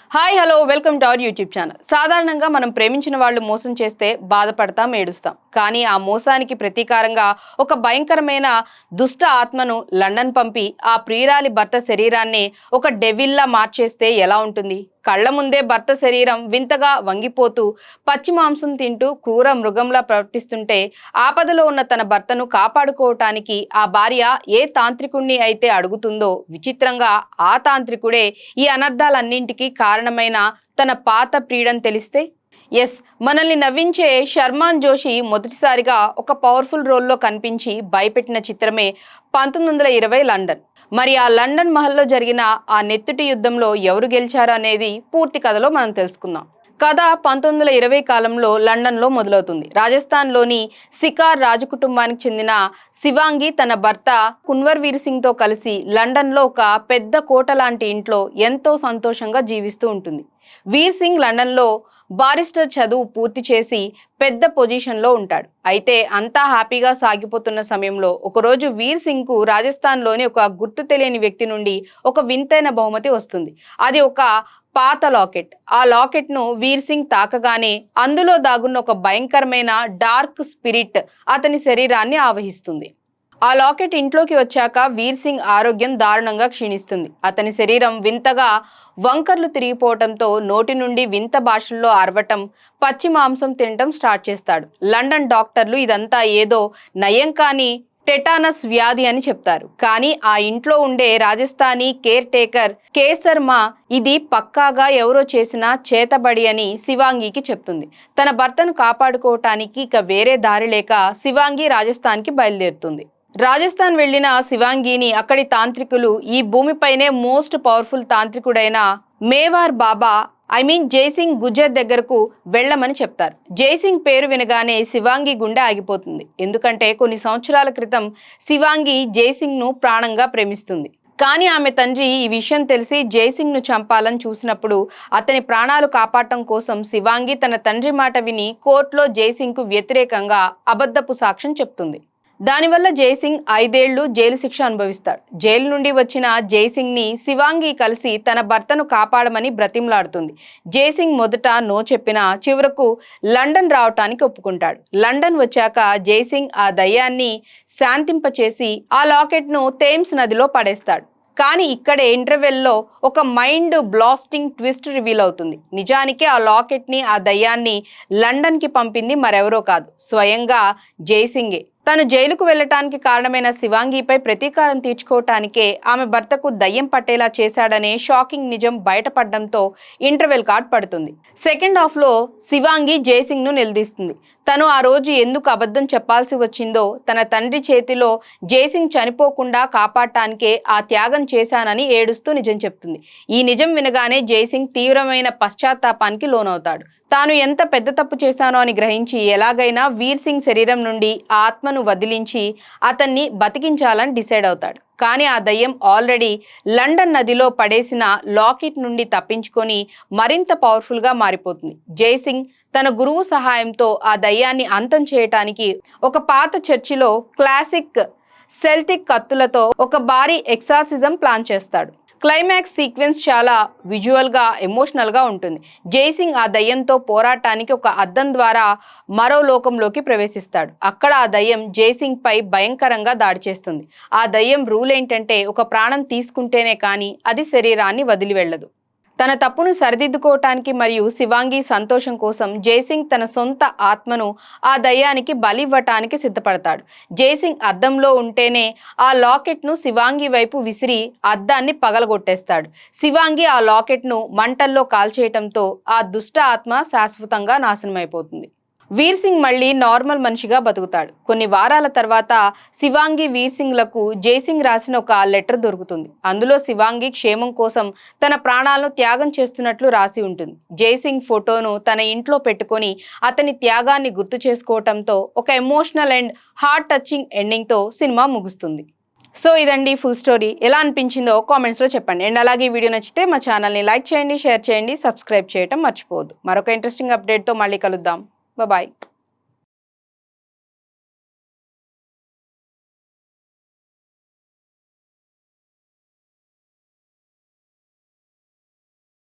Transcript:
Hi hello welcome to our YouTube channel. సాధారణంగా మనం ప్రేమించిన వాళ్ళు మోసం చేస్తే బాధపడతాం, ఏడుస్తాం. కానీ ఆ మోసానికి ప్రతీకారంగా ఒక భయంకరమైన దుష్ట ఆత్మను లండన్ పంపి ఆ ప్రియురాలి భర్త శరీరాన్ని ఒక డెవిల్లా మార్చేస్తే ఎలా ఉంటుంది? కళ్ళ ముందే భర్త శరీరం వింతగా వంగిపోతూ పచ్చి మాంసం తింటూ క్రూర మృగంలా ప్రవర్తిస్తుంటే ఆపదలో ఉన్న తన భర్తను కాపాడుకోవటానికి ఆ భార్య ఏ తాంత్రికుణ్ణి అయితే అడుగుతుందో విచిత్రంగా ఆ తాంత్రికుడే ఈ అనర్థాలన్నింటికీ కారణమైన తన పాత ప్రియుడని తెలిస్తే? ఎస్, మనల్ని నవ్వించే శర్మాన్ జోషి మొదటిసారిగా ఒక పవర్ఫుల్ రోల్లో కనిపించి భయపెట్టిన చిత్రమే 1920 లండన్. మరి ఆ లండన్ మహల్లో జరిగిన ఆ నెత్తుటి యుద్ధంలో ఎవరు గెలిచారు అనేది పూర్తి కథలో మనం తెలుసుకుందాం. కథ 1920 కాలంలో లండన్లో మొదలవుతుంది. రాజస్థాన్లోని సికార్ రాజకుటుంబానికి చెందిన శివాంగి తన భర్త కున్వర్ వీర్ సింగ్తో కలిసి లండన్లో ఒక పెద్ద కోట లాంటి ఇంట్లో ఎంతో సంతోషంగా జీవిస్తూ ఉంటుంది. వీర్ సింగ్ లండన్లో బారిస్టర్ చదువు పూర్తి చేసి పెద్ద పొజిషన్లో ఉంటాడు. అయితే అంతా హ్యాపీగా సాగిపోతున్న సమయంలో ఒకరోజు వీర్ సింగ్కు రాజస్థాన్లోని ఒక గుర్తు తెలియని వ్యక్తి నుండి ఒక వింతైన బహుమతి వస్తుంది. అది ఒక పాత లాకెట్. ఆ లాకెట్ను వీర్ సింగ్ తాకగానే అందులో దాగున్న ఒక భయంకరమైన డార్క్ స్పిరిట్ అతని శరీరాన్ని ఆవహిస్తుంది. ఆ లాకెట్ ఇంట్లోకి వచ్చాక వీర్ సింగ్ ఆరోగ్యం దారుణంగా క్షీణిస్తుంది. అతని శరీరం వింతగా వంకర్లు తిరిగిపోవటంతో నోటి నుండి వింత భాషల్లో అరవటం, పచ్చి మాంసం తినటం స్టార్ట్ చేస్తాడు. లండన్ డాక్టర్లు ఇదంతా ఏదో నయం కాని టెటానస్ వ్యాధి అని చెప్తారు. కానీ ఆ ఇంట్లో ఉండే రాజస్థానీ కేర్ టేకర్ కేసర్మా ఇది పక్కాగా ఎవరో చేసిన చేతబడి అని శివాంగికి చెప్తుంది. తన భర్తను కాపాడుకోవటానికి ఇక వేరే దారి లేక శివాంగి రాజస్థాన్కి బయలుదేరుతుంది. రాజస్థాన్ వెళ్లిన శివాంగిని అక్కడి తాంత్రికులు ఈ భూమిపైనే మోస్ట్ పవర్ఫుల్ తాంత్రికుడైన మేవార్ బాబా జైసింగ్ గుజర్ దగ్గరకు వెళ్ళమని చెప్తారు. జైసింగ్ పేరు వినగానే శివాంగి గుండె ఆగిపోతుంది. ఎందుకంటే కొన్ని సంవత్సరాల క్రితం శివాంగి జైసింగ్ను ప్రాణంగా ప్రేమిస్తుంది. కానీ ఆమె తండ్రి ఈ విషయం తెలిసి జైసింగ్ను చంపాలని చూసినప్పుడు అతని ప్రాణాలు కాపాడటం కోసం శివాంగి తన తండ్రి మాట విని కోర్టులో జైసింగ్కు వ్యతిరేకంగా అబద్ధపు సాక్ష్యం చెప్తుంది. దానివల్ల జైసింగ్ 5 ఏళ్లు జైలు శిక్ష అనుభవిస్తాడు. జైలు నుండి వచ్చిన జైసింగ్ ని శివాంగి కలిసి తన భర్తను కాపాడమని బ్రతిమలాడుతుంది. జైసింగ్ మొదట నో చెప్పినా చివరకు లండన్ రావటానికి ఒప్పుకుంటాడు. లండన్ వచ్చాక జైసింగ్ ఆ దయ్యాన్ని శాంతింపచేసి ఆ లాకెట్ను థేమ్స్ నదిలో పడేస్తాడు. కానీ ఇక్కడే ఇంటర్వెల్లో ఒక మైండ్ బ్లాస్టింగ్ ట్విస్ట్ రివీల్ అవుతుంది. నిజానికి ఆ లాకెట్ని, ఆ దయ్యాన్ని లండన్కి పంపింది మరెవరో కాదు, స్వయంగా జైసింగే. తను జైలుకు వెళ్లటానికి కారణమైన శివాంగిపై ప్రతీకారం తీర్చుకోవటానికే ఆమె భర్తకు దయ్యం పట్టేలా చేశాడనే షాకింగ్ నిజం బయటపడడంతో ఇంటర్వెల్ కార్డ్ పడుతుంది. సెకండ్ హాఫ్లో శివాంగి జైసింగ్ను నిలదీస్తుంది. తను ఆ రోజు ఎందుకు అబద్ధం చెప్పాల్సి వచ్చిందో, తన తండ్రి చేతిలో జైసింగ్ చనిపోకుండా కాపాడటానికే ఆ త్యాగం చేశానని ఏడుస్తూ నిజం చెప్తుంది. ఈ నిజం వినగానే జైసింగ్ తీవ్రమైన పశ్చాత్తాపానికి లోనవుతాడు. తాను ఎంత పెద్ద తప్పు చేశానో అని గ్రహించి ఎలాగైనా వీర్ సింగ్ శరీరం నుండి ఆ ఆత్మను వదిలించి అతన్ని బతికించాలని డిసైడ్ అవుతాడు. కానీ ఆ దయ్యం ఆల్రెడీ లండన్ నదిలో పడేసిన లాకెట్ నుండి తప్పించుకొని మరింత పవర్ఫుల్గా మారిపోతుంది. జైసింగ్ తన గురువు సహాయంతో ఆ దయ్యాన్ని అంతం చేయటానికి ఒక పాత చర్చిలో క్లాసిక్ సెల్టిక్ కత్తులతో ఒక భారీ ఎక్సాసిజం ప్లాన్ చేస్తాడు. క్లైమాక్స్ సీక్వెన్స్ చాలా విజువల్గా, ఎమోషనల్గా ఉంటుంది. జైసింగ్ ఆ దయ్యంతో పోరాటానికి ఒక అద్దం ద్వారా మరో లోకంలోకి ప్రవేశిస్తాడు. అక్కడ ఆ దయ్యం జైసింగ్ పై భయంకరంగా దాడి చేస్తుంది. ఆ దయ్యం రూల్ ఏంటంటే ఒక ప్రాణం తీసుకుంటేనే కానీ అది శరీరాన్ని వదిలి వెళ్ళదు. తన తప్పును సరిదిద్దుకోవటానికి మరియు శివాంగి సంతోషం కోసం జైసింగ్ తన సొంత ఆత్మను ఆ దయ్యానికి బలివ్వటానికి సిద్ధపడతాడు. జైసింగ్ అద్దంలో ఉంటేనే ఆ లాకెట్ను శివాంగి వైపు విసిరి అద్దాన్ని పగలగొట్టేస్తాడు. శివాంగి ఆ లాకెట్ను మంటల్లో కాల్చేయటంతో ఆ దుష్ట ఆత్మ శాశ్వతంగా నాశనమైపోతుంది. వీర్ సింగ్ మళ్ళీ నార్మల్ మనిషిగా బతుకుతాడు. కొన్ని వారాల తర్వాత శివాంగి, వీర్ సింగ్లకు జైసింగ్ రాసిన ఒక లెటర్ దొరుకుతుంది. అందులో శివాంగి క్షేమం కోసం తన ప్రాణాలను త్యాగం చేస్తున్నట్లు రాసి ఉంటుంది. జైసింగ్ ఫోటోను తన ఇంట్లో పెట్టుకొని అతని త్యాగాన్ని గుర్తు చేసుకోవటంతో ఒక ఎమోషనల్ అండ్ హార్ట్ టచింగ్ ఎండింగ్తో సినిమా ముగుస్తుంది. సో ఇదండి ఫుల్ స్టోరీ. ఎలా అనిపించిందో కామెంట్స్లో చెప్పండి. అండ్ అలాగే ఈ వీడియో నచ్చితే మా ఛానల్ని లైక్ చేయండి, షేర్ చేయండి, సబ్స్క్రైబ్ చేయడం మర్చిపోవద్దు. మరొక ఇంట్రెస్టింగ్ అప్డేట్తో మళ్ళీ కలుద్దాం. Bye-bye.